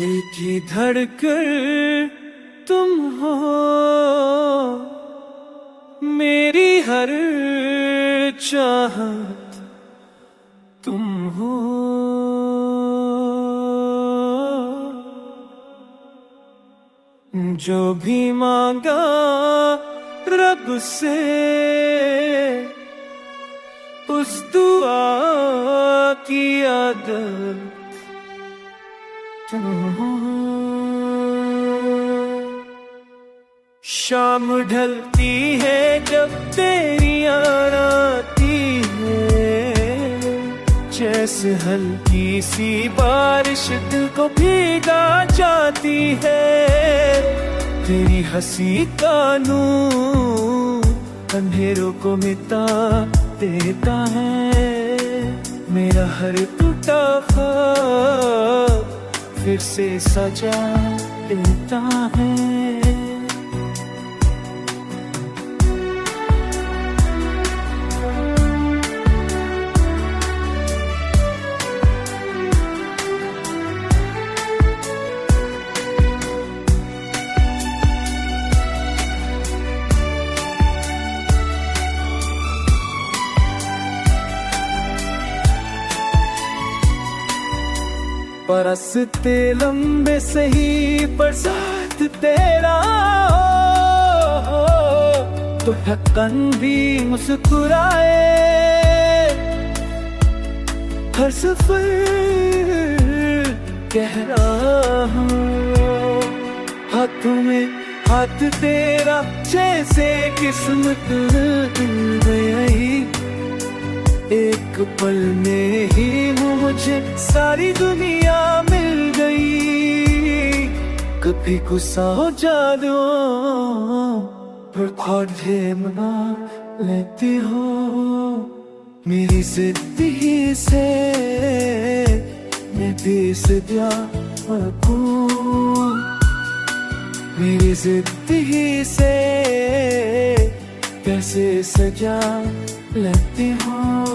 दिल की धड़कन तुम हो, मेरी हर चाहत तुम हो। जो भी मांगा रब से उस दुआ की आदत तुम हो। शाम ढलती है जब तेरी याद आती है, जैसे हल्की सी बारिश दिल को भीगा जाती है। तेरी हंसी का नूर अंधेरों को मिटा देता है। मेरा हर टूटा ख्वाब फिर से सजा देता है। बरसते लंबे सही बरसात तेरा हो, तो ढक्कन भी मुस्कुराए। हर सफर कह रहा हूँ हाथों में हाथ तेरा, जैसे किस्मत गई। एक पल में ही मुझे सारी दुनिया मिल गई। कभी गुस्सा हो जादू पर थोड़े मना लेती हो। मेरी जिंदगी से मैं बीस दिया हूँ। मेरी जिंदगी से कैसे सजा लेती हो।